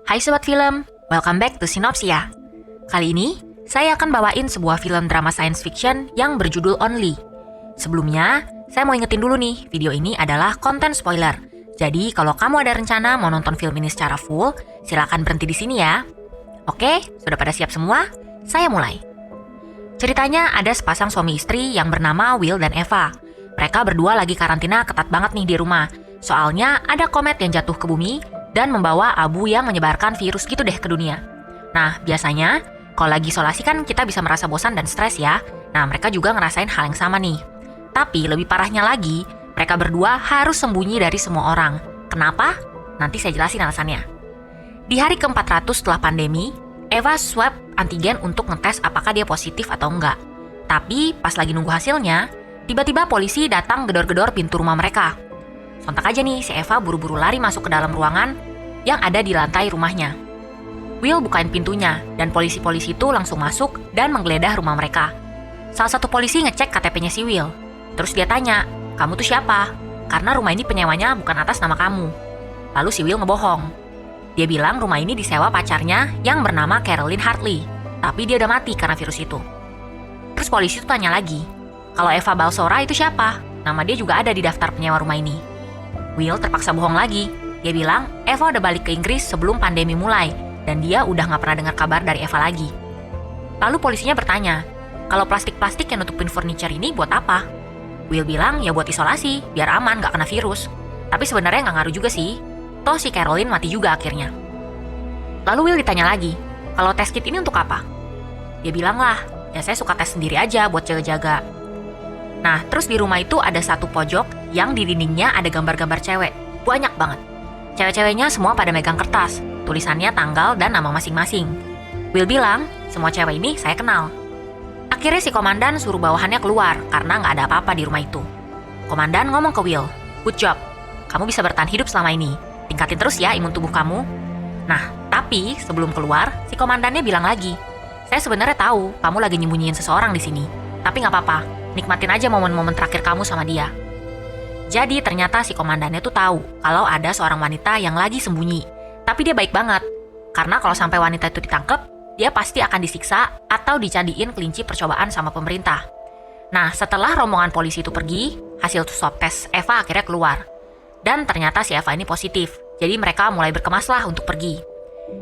Hai Sobat Film, welcome back to Synopsia. Kali ini, saya akan bawain sebuah film drama science fiction yang berjudul Only. Sebelumnya, saya mau ingetin dulu nih, video ini adalah konten spoiler. Jadi, kalau kamu ada rencana mau nonton film ini secara full, silakan berhenti di sini ya. Oke, sudah pada siap semua? Saya mulai. Ceritanya ada sepasang suami istri yang bernama Will dan Eva. Mereka berdua lagi karantina ketat banget nih di rumah. Soalnya ada komet yang jatuh ke bumi dan membawa abu yang menyebarkan virus gitu deh ke dunia. Nah, biasanya kalau lagi isolasi kan kita bisa merasa bosan dan stres ya. Nah, mereka juga ngerasain hal yang sama nih. Tapi lebih parahnya lagi, mereka berdua harus sembunyi dari semua orang. Kenapa? Nanti saya jelasin alasannya. Di hari ke-400 setelah pandemi, Eva swab antigen untuk ngetes apakah dia positif atau enggak. Tapi pas lagi nunggu hasilnya, tiba-tiba polisi datang gedor-gedor pintu rumah mereka. Sontak aja nih, si Eva buru-buru lari masuk ke dalam ruangan yang ada di lantai rumahnya. Will bukain pintunya, dan polisi-polisi itu langsung masuk dan menggeledah rumah mereka. Salah satu polisi ngecek KTP-nya si Will. Terus dia tanya, "Kamu tuh siapa? Karena rumah ini penyewanya bukan atas nama kamu." Lalu si Will ngebohong. Dia bilang rumah ini disewa pacarnya yang bernama Caroline Hartley, tapi dia udah mati karena virus itu. Terus polisi itu tanya lagi, "Kalau Eva Balsora itu siapa? Nama dia juga ada di daftar penyewa rumah ini." Will terpaksa bohong lagi. Dia bilang Eva udah balik ke Inggris sebelum pandemi mulai, dan dia udah gak pernah dengar kabar dari Eva lagi. Lalu polisinya bertanya, "Kalau plastik-plastik yang nutupin furniture ini buat apa?" Will bilang ya buat isolasi, biar aman gak kena virus. Tapi sebenarnya gak ngaruh juga sih. Toh si Caroline mati juga akhirnya. Lalu Will ditanya lagi, "Kalau tes kit ini untuk apa?" Dia bilang lah, "Ya saya suka tes sendiri aja buat jaga-jaga." Nah, terus di rumah itu ada satu pojok yang di dindingnya ada gambar-gambar cewek. Banyak banget. Cewek-ceweknya semua pada megang kertas. Tulisannya tanggal dan nama masing-masing. Will bilang, "Semua cewek ini saya kenal." Akhirnya si komandan suruh bawahannya keluar karena nggak ada apa-apa di rumah itu. Komandan ngomong ke Will, "Good job. Kamu bisa bertahan hidup selama ini. Tingkatin terus ya imun tubuh kamu." Nah, tapi sebelum keluar, si komandannya bilang lagi, "Saya sebenarnya tahu kamu lagi nyembunyiin seseorang di sini. Tapi nggak apa-apa. Nikmatin aja momen-momen terakhir kamu sama dia." Jadi ternyata si komandannya tuh tahu kalau ada seorang wanita yang lagi sembunyi. Tapi dia baik banget. Karena kalau sampai wanita itu ditangkap, dia pasti akan disiksa atau dicadiin kelinci percobaan sama pemerintah. Nah, setelah rombongan polisi itu pergi, hasil swab tes Eva akhirnya keluar. Dan ternyata si Eva ini positif. Jadi mereka mulai berkemas lah untuk pergi.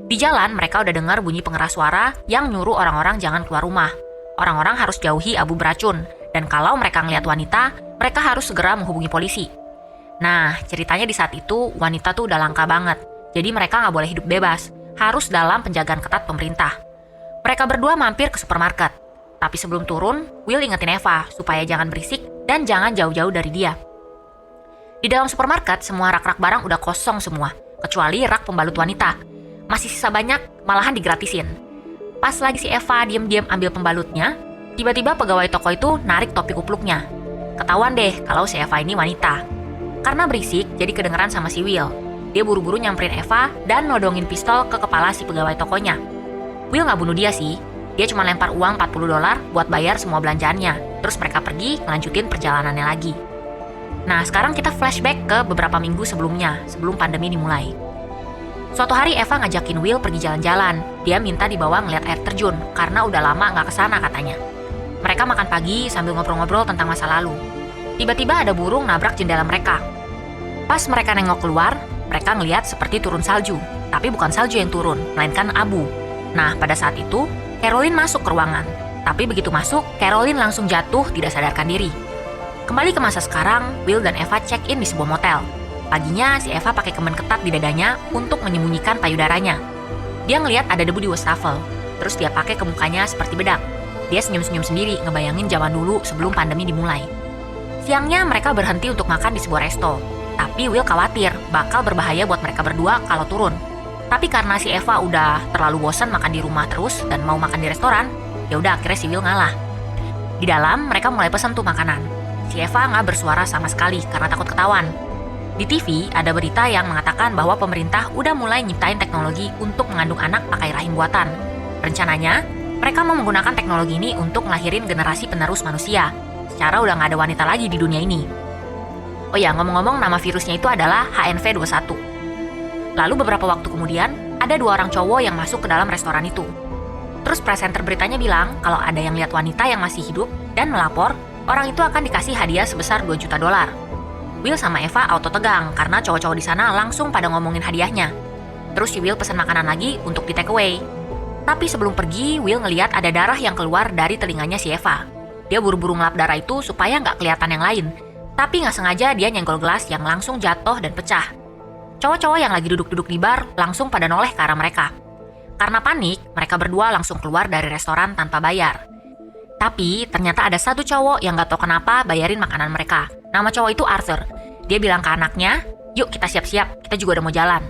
Di jalan mereka udah dengar bunyi pengeras suara yang nyuruh orang-orang jangan keluar rumah. Orang-orang harus jauhi abu beracun. Dan kalau mereka ngeliat wanita, mereka harus segera menghubungi polisi. Nah, ceritanya di saat itu, wanita tuh udah langka banget. Jadi mereka nggak boleh hidup bebas. Harus dalam penjagaan ketat pemerintah. Mereka berdua mampir ke supermarket. Tapi sebelum turun, Will ingetin Eva supaya jangan berisik dan jangan jauh-jauh dari dia. Di dalam supermarket, semua rak-rak barang udah kosong semua. Kecuali rak pembalut wanita. Masih sisa banyak, malahan digratisin. Pas lagi si Eva diam-diam ambil pembalutnya, tiba-tiba pegawai toko itu narik topi kupluknya. Ketahuan deh kalau si Eva ini wanita. Karena berisik, jadi kedengeran sama si Will. Dia buru-buru nyamperin Eva dan nodongin pistol ke kepala si pegawai tokonya. Will nggak bunuh dia sih. Dia cuma lempar uang $40 buat bayar semua belanjaannya. Terus mereka pergi ngelanjutin perjalanannya lagi. Nah, sekarang kita flashback ke beberapa minggu sebelumnya, sebelum pandemi dimulai. Suatu hari Eva ngajakin Will pergi jalan-jalan. Dia minta dibawa ngeliat air terjun, karena udah lama nggak kesana katanya. Mereka makan pagi sambil ngobrol-ngobrol tentang masa lalu. Tiba-tiba ada burung nabrak jendela mereka. Pas mereka nengok keluar, mereka ngeliat seperti turun salju. Tapi bukan salju yang turun, melainkan abu. Nah, pada saat itu, Caroline masuk ke ruangan. Tapi begitu masuk, Caroline langsung jatuh tidak sadarkan diri. Kembali ke masa sekarang, Will dan Eva check-in di sebuah motel. Paginya, si Eva pakai kemen ketat di dadanya untuk menyembunyikan payudaranya. Dia ngeliat ada debu di wastafel. Terus dia pakai ke mukanya seperti bedak. Dia senyum-senyum sendiri ngebayangin zaman dulu sebelum pandemi dimulai. Siangnya mereka berhenti untuk makan di sebuah resto. Tapi Will khawatir bakal berbahaya buat mereka berdua kalau turun. Tapi karena si Eva udah terlalu bosan makan di rumah terus dan mau makan di restoran, ya udah akhirnya si Will ngalah. Di dalam mereka mulai pesan tuh makanan. Si Eva nggak bersuara sama sekali karena takut ketahuan. Di TV ada berita yang mengatakan bahwa pemerintah udah mulai nyiptain teknologi untuk mengandung anak pakai rahim buatan. Rencananya, mereka mau menggunakan teknologi ini untuk ngelahirin generasi penerus manusia. Secara udah nggak ada wanita lagi di dunia ini. Oh ya, ngomong-ngomong nama virusnya itu adalah HNV21. Lalu beberapa waktu kemudian, ada 2 orang cowok yang masuk ke dalam restoran itu. Terus presenter beritanya bilang kalau ada yang lihat wanita yang masih hidup dan melapor, orang itu akan dikasih hadiah sebesar $2 juta. Will sama Eva auto tegang karena cowok-cowok di sana langsung pada ngomongin hadiahnya. Terus si Will pesan makanan lagi untuk di take away. Tapi sebelum pergi, Will ngeliat ada darah yang keluar dari telinganya si Eva. Dia buru-buru ngelap darah itu supaya nggak kelihatan yang lain. Tapi nggak sengaja dia nyenggol gelas yang langsung jatuh dan pecah. Cowok-cowok yang lagi duduk-duduk di bar langsung pada noleh ke arah mereka. Karena panik, mereka berdua langsung keluar dari restoran tanpa bayar. Tapi ternyata ada satu cowok yang gak tahu kenapa bayarin makanan mereka. Nama cowok itu Arthur. Dia bilang ke anaknya, "Yuk kita siap-siap, kita juga udah mau jalan."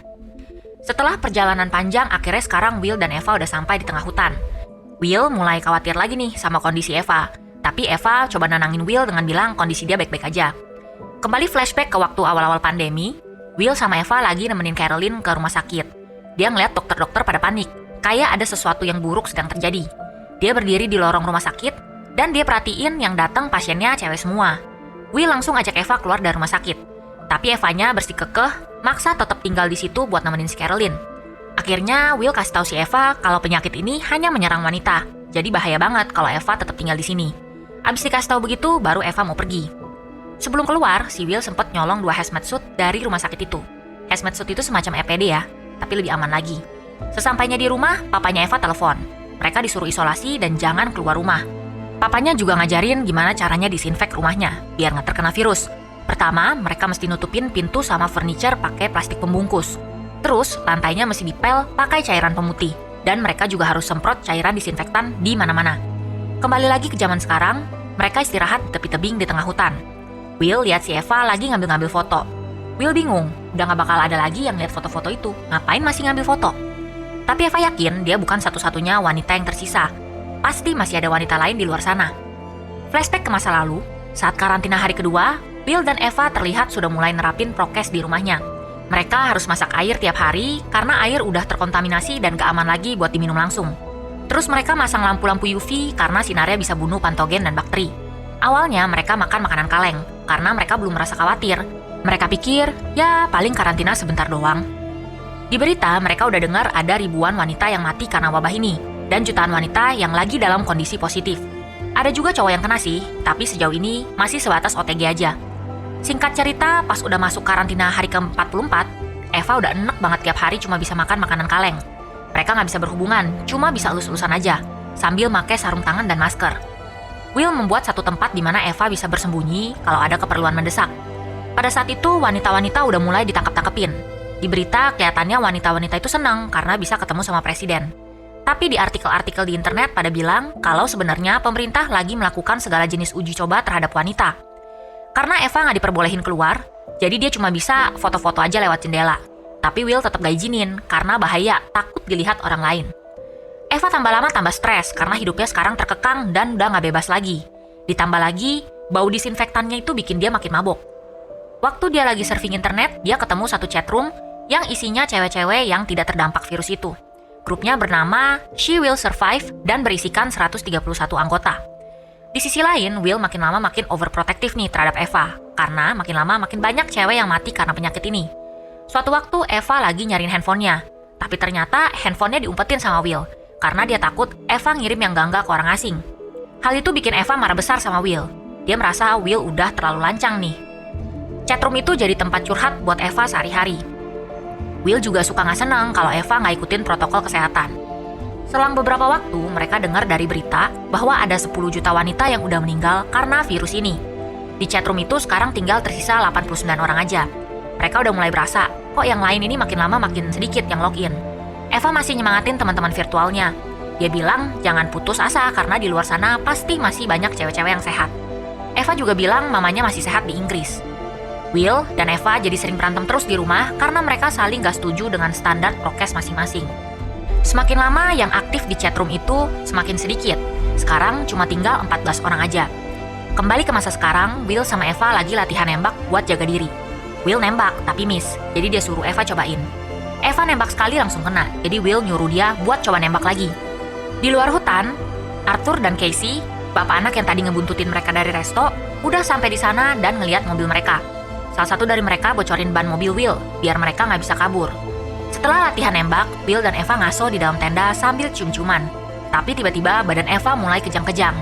Setelah perjalanan panjang, akhirnya sekarang Will dan Eva udah sampai di tengah hutan. Will mulai khawatir lagi nih sama kondisi Eva. Tapi Eva coba nenangin Will dengan bilang kondisi dia baik-baik aja. Kembali flashback ke waktu awal-awal pandemi, Will sama Eva lagi nemenin Carolyn ke rumah sakit. Dia ngeliat dokter-dokter pada panik, kayak ada sesuatu yang buruk sedang terjadi. Dia berdiri di lorong rumah sakit, dan dia perhatiin yang datang pasiennya cewek semua. Will langsung ajak Eva keluar dari rumah sakit. Tapi Evanya bersikukuh, maksa tetap tinggal di situ buat nemenin si Carolyn. Akhirnya Will kasih tahu si Eva kalau penyakit ini hanya menyerang wanita, jadi bahaya banget kalau Eva tetap tinggal di sini. Abis dikasih tahu begitu, baru Eva mau pergi. Sebelum keluar, si Will sempat nyolong 2 hazmat suit dari rumah sakit itu. Hazmat suit itu semacam EPD ya, tapi lebih aman lagi. Sesampainya di rumah, papanya Eva telepon. Mereka disuruh isolasi dan jangan keluar rumah. Papanya juga ngajarin gimana caranya disinfek rumahnya, biar nggak terkena virus. Pertama, mereka mesti nutupin pintu sama furniture pakai plastik pembungkus. Terus, lantainya mesti dipel pakai cairan pemutih. Dan mereka juga harus semprot cairan disinfektan di mana-mana. Kembali lagi ke zaman sekarang, mereka istirahat di tepi tebing di tengah hutan. Will lihat si Eva lagi ngambil-ngambil foto. Will bingung, udah gak bakal ada lagi yang lihat foto-foto itu. Ngapain masih ngambil foto? Tapi Eva yakin dia bukan satu-satunya wanita yang tersisa. Pasti masih ada wanita lain di luar sana. Flashback ke masa lalu, saat karantina hari kedua, Will dan Eva terlihat sudah mulai nerapin prokes di rumahnya. Mereka harus masak air tiap hari karena air udah terkontaminasi dan gak aman lagi buat diminum langsung. Terus mereka masang lampu-lampu UV karena sinarnya bisa bunuh patogen dan bakteri. Awalnya mereka makan makanan kaleng karena mereka belum merasa khawatir. Mereka pikir, ya paling karantina sebentar doang. Di berita, mereka udah dengar ada ribuan wanita yang mati karena wabah ini, dan jutaan wanita yang lagi dalam kondisi positif. Ada juga cowok yang kena sih, tapi sejauh ini masih sebatas OTG aja. Singkat cerita, pas udah masuk karantina hari ke-44, Eva udah enek banget tiap hari cuma bisa makan makanan kaleng. Mereka nggak bisa berhubungan, cuma bisa elus-elusan aja, sambil pakai sarung tangan dan masker. Will membuat satu tempat di mana Eva bisa bersembunyi kalau ada keperluan mendesak. Pada saat itu, wanita-wanita udah mulai ditangkap-tangkepin. Di berita, kelihatannya wanita-wanita itu senang karena bisa ketemu sama presiden. Tapi di artikel-artikel di internet pada bilang kalau sebenarnya pemerintah lagi melakukan segala jenis uji coba terhadap wanita. Karena Eva nggak diperbolehin keluar, jadi dia cuma bisa foto-foto aja lewat jendela. Tapi Will tetap gak izinin karena bahaya, takut dilihat orang lain. Eva tambah lama tambah stres karena hidupnya sekarang terkekang dan udah gak bebas lagi. Ditambah lagi, bau disinfektannya itu bikin dia makin mabok. Waktu dia lagi surfing internet, dia ketemu satu chatroom yang isinya cewek-cewek yang tidak terdampak virus itu. Grupnya bernama She Will Survive dan berisikan 131 anggota. Di sisi lain, Will makin lama makin overprotective nih terhadap Eva, karena makin lama makin banyak cewek yang mati karena penyakit ini. Suatu waktu Eva lagi nyariin handphonenya, tapi ternyata handphonenya diumpetin sama Will, karena dia takut Eva ngirim yang gangga ke orang asing. Hal itu bikin Eva marah besar sama Will. Dia merasa Will udah terlalu lancang nih. Chatroom itu jadi tempat curhat buat Eva sehari-hari. Will juga suka gak senang kalau Eva gak ikutin protokol kesehatan. Selang beberapa waktu, mereka dengar dari berita bahwa ada 10 juta wanita yang udah meninggal karena virus ini. Di chatroom itu sekarang tinggal tersisa 89 orang aja. Mereka udah mulai berasa, kok yang lain ini makin lama makin sedikit yang login. Eva masih nyemangatin teman-teman virtualnya. Dia bilang jangan putus asa karena di luar sana pasti masih banyak cewek-cewek yang sehat. Eva juga bilang mamanya masih sehat di Inggris. Will dan Eva jadi sering berantem terus di rumah karena mereka saling gak setuju dengan standar prokes masing-masing. Semakin lama yang aktif di chatroom itu semakin sedikit. Sekarang cuma tinggal 14 orang aja. Kembali ke masa sekarang, Will sama Eva lagi latihan nembak buat jaga diri. Will nembak, tapi miss, jadi dia suruh Eva cobain. Eva nembak sekali langsung kena, jadi Will nyuruh dia buat coba nembak lagi. Di luar hutan, Arthur dan Casey, bapak anak yang tadi ngebuntutin mereka dari resto, udah sampai di sana dan ngeliat mobil mereka. Salah satu dari mereka bocorin ban mobil Will, biar mereka nggak bisa kabur. Setelah latihan nembak, Will dan Eva ngaso di dalam tenda sambil cium-ciuman. Tapi tiba-tiba badan Eva mulai kejang-kejang.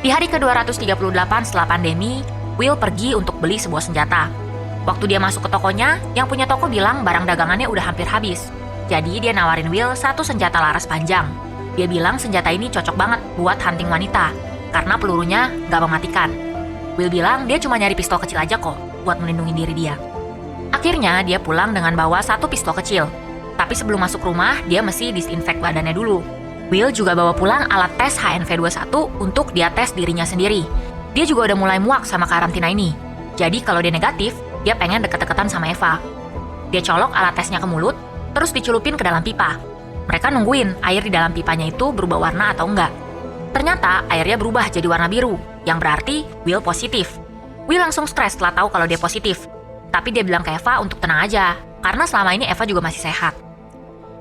Di hari ke-238 setelah pandemi, Will pergi untuk beli sebuah senjata. Waktu dia masuk ke tokonya, yang punya toko bilang barang dagangannya udah hampir habis. Jadi dia nawarin Will satu senjata laras panjang. Dia bilang senjata ini cocok banget buat hunting wanita, karena pelurunya gak mematikan. Will bilang dia cuma nyari pistol kecil aja kok, buat melindungi diri dia. Akhirnya dia pulang dengan bawa satu pistol kecil. Tapi sebelum masuk rumah, dia mesti disinfek badannya dulu. Will juga bawa pulang alat tes HNV21 untuk dia tes dirinya sendiri. Dia juga udah mulai muak sama karantina ini. Jadi kalau dia negatif, dia pengen deket-deketan sama Eva. Dia colok alat tesnya ke mulut, terus dicelupin ke dalam pipa. Mereka nungguin air di dalam pipanya itu berubah warna atau enggak. Ternyata airnya berubah jadi warna biru, yang berarti Will positif. Will langsung stres setelah tahu kalau dia positif. Tapi dia bilang ke Eva untuk tenang aja, karena selama ini Eva juga masih sehat.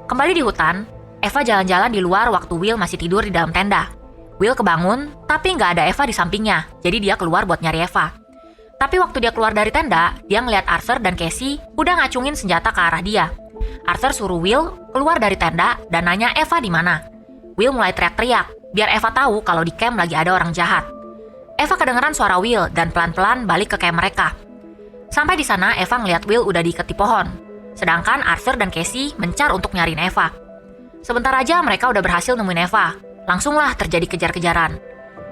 Kembali di hutan, Eva jalan-jalan di luar waktu Will masih tidur di dalam tenda. Will kebangun, tapi nggak ada Eva di sampingnya, jadi dia keluar buat nyari Eva. Tapi waktu dia keluar dari tenda, dia ngeliat Arthur dan Casey udah ngacungin senjata ke arah dia. Arthur suruh Will keluar dari tenda dan nanya Eva di mana. Will mulai teriak-teriak, biar Eva tahu kalau di camp lagi ada orang jahat. Eva kedengeran suara Will dan pelan-pelan balik ke camp mereka. Sampai di sana, Eva ngeliat Will udah diikat di pohon. Sedangkan Arthur dan Casey mencar untuk nyariin Eva. Sebentar aja mereka udah berhasil nemuin Eva. Langsunglah terjadi kejar-kejaran.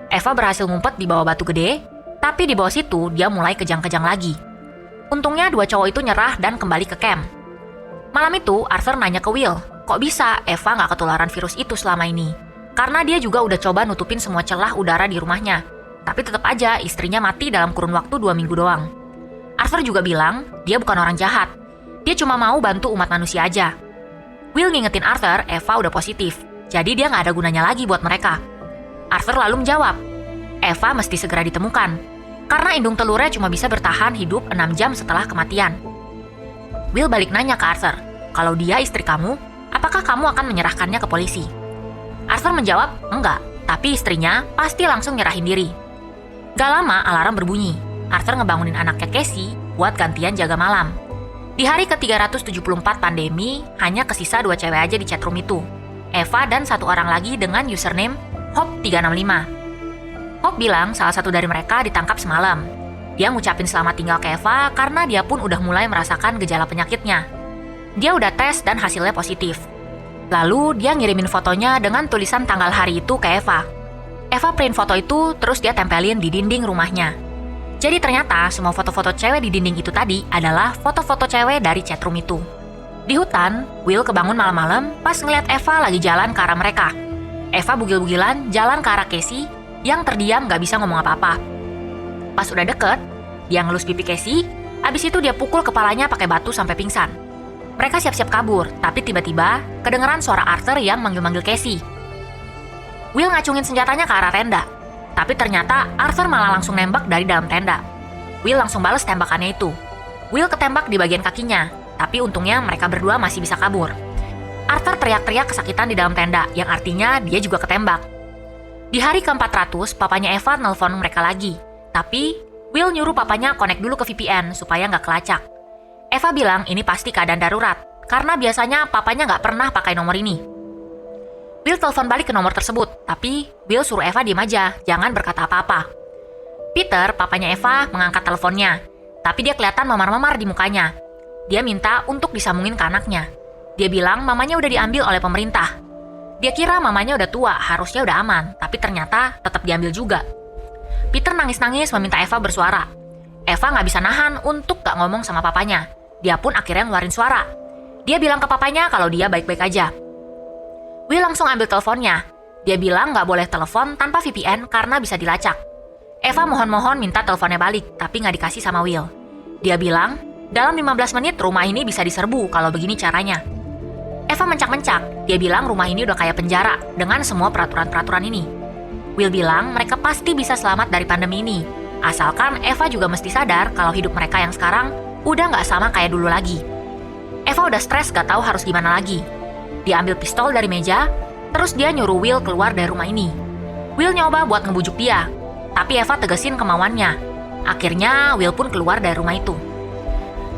Eva berhasil ngumpet di bawah batu gede, tapi di bawah situ dia mulai kejang-kejang lagi. Untungnya dua cowok itu nyerah dan kembali ke camp. Malam itu Arthur nanya ke Will, kok bisa Eva nggak ketularan virus itu selama ini? Karena dia juga udah coba nutupin semua celah udara di rumahnya. Tapi tetap aja istrinya mati dalam kurun waktu 2 minggu doang. Arthur juga bilang dia bukan orang jahat. Dia cuma mau bantu umat manusia aja. Will ngingetin Arthur Eva udah positif, jadi dia nggak ada gunanya lagi buat mereka. Arthur lalu menjawab, Eva mesti segera ditemukan, karena indung telurnya cuma bisa bertahan hidup 6 jam setelah kematian. Will balik nanya ke Arthur, kalau dia istri kamu, apakah kamu akan menyerahkannya ke polisi? Arthur menjawab, enggak, tapi istrinya pasti langsung nyerahin diri. Gak lama alarm berbunyi. Arthur ngebangunin anaknya Casey buat gantian jaga malam. Di hari ke-374 pandemi, hanya kesisa 2 cewek aja di chatroom itu. Eva dan 1 orang lagi dengan username Hop365. Hop bilang salah satu dari mereka ditangkap semalam. Dia ngucapin selamat tinggal ke Eva karena dia pun udah mulai merasakan gejala penyakitnya. Dia udah tes dan hasilnya positif. Lalu dia ngirimin fotonya dengan tulisan tanggal hari itu ke Eva. Eva print foto itu terus dia tempelin di dinding rumahnya. Jadi ternyata semua foto-foto cewek di dinding itu tadi adalah foto-foto cewek dari chatroom itu. Di hutan, Will kebangun malam-malam pas ngeliat Eva lagi jalan ke arah mereka. Eva bugil-bugilan jalan ke arah Casey yang terdiam gak bisa ngomong apa-apa. Pas udah deket, dia ngelus pipi Casey, abis itu dia pukul kepalanya pakai batu sampai pingsan. Mereka siap-siap kabur, tapi tiba-tiba kedengeran suara Arthur yang manggil-manggil Casey. Will ngacungin senjatanya ke arah tenda. Tapi ternyata Arthur malah langsung nembak dari dalam tenda. Will langsung bales tembakannya itu. Will ketembak di bagian kakinya, tapi untungnya mereka berdua masih bisa kabur. Arthur teriak-teriak kesakitan di dalam tenda, yang artinya dia juga ketembak. Di hari ke-400, papanya Eva nelpon mereka lagi. Tapi Will nyuruh papanya connect dulu ke VPN supaya nggak kelacak. Eva bilang ini pasti keadaan darurat, karena biasanya papanya nggak pernah pakai nomor ini. Will telepon balik ke nomor tersebut, tapi Will suruh Eva diem aja, jangan berkata apa-apa. Peter, papanya Eva, mengangkat teleponnya, tapi dia kelihatan memar-memar di mukanya. Dia minta untuk disambungin ke anaknya. Dia bilang mamanya udah diambil oleh pemerintah. Dia kira mamanya udah tua, harusnya udah aman, tapi ternyata tetap diambil juga. Peter nangis-nangis meminta Eva bersuara. Eva nggak bisa nahan untuk gak ngomong sama papanya. Dia pun akhirnya ngeluarin suara. Dia bilang ke papanya kalau dia baik-baik aja. Will langsung ambil teleponnya. Dia bilang nggak boleh telepon tanpa VPN karena bisa dilacak. Eva mohon-mohon minta teleponnya balik, tapi nggak dikasih sama Will. Dia bilang, dalam 15 menit rumah ini bisa diserbu kalau begini caranya. Eva mencak-mencak, dia bilang rumah ini udah kayak penjara dengan semua peraturan-peraturan ini. Will bilang mereka pasti bisa selamat dari pandemi ini, asalkan Eva juga mesti sadar kalau hidup mereka yang sekarang udah nggak sama kayak dulu lagi. Eva udah stres gak tahu harus gimana lagi. Dia ambil pistol dari meja, terus dia nyuruh Will keluar dari rumah ini. Will nyoba buat ngebujuk dia, tapi Eva tegesin kemauannya. Akhirnya Will pun keluar dari rumah itu.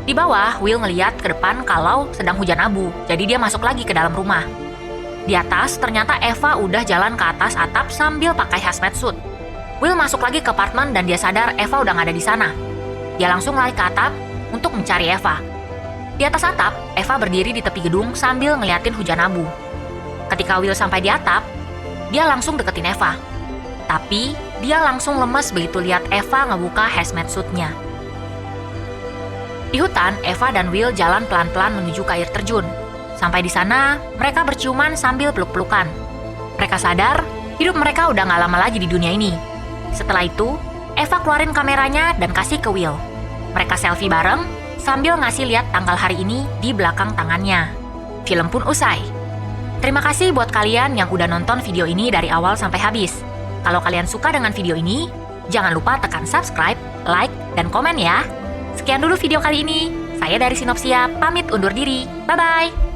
Di bawah, Will ngeliat ke depan kalau sedang hujan abu, jadi dia masuk lagi ke dalam rumah. Di atas, ternyata Eva udah jalan ke atas atap sambil pakai hazmat suit. Will masuk lagi ke apartemen dan dia sadar Eva udah nggak ada di sana. Dia langsung lari ke atap untuk mencari Eva. Di atas atap, Eva berdiri di tepi gedung sambil ngeliatin hujan abu. Ketika Will sampai di atap, dia langsung deketin Eva. Tapi, dia langsung lemes begitu lihat Eva ngebuka hazmat suit-nya. Di hutan, Eva dan Will jalan pelan-pelan menuju ke air terjun. Sampai di sana, mereka berciuman sambil peluk-pelukan. Mereka sadar, hidup mereka udah gak lama lagi di dunia ini. Setelah itu, Eva keluarin kameranya dan kasih ke Will. Mereka selfie bareng, sambil ngasih lihat tanggal hari ini di belakang tangannya. Film pun usai. Terima kasih buat kalian yang udah nonton video ini dari awal sampai habis. Kalau kalian suka dengan video ini, jangan lupa tekan subscribe, like, dan komen ya. Sekian dulu video kali ini. Saya dari Sinopsia, pamit undur diri. Bye-bye!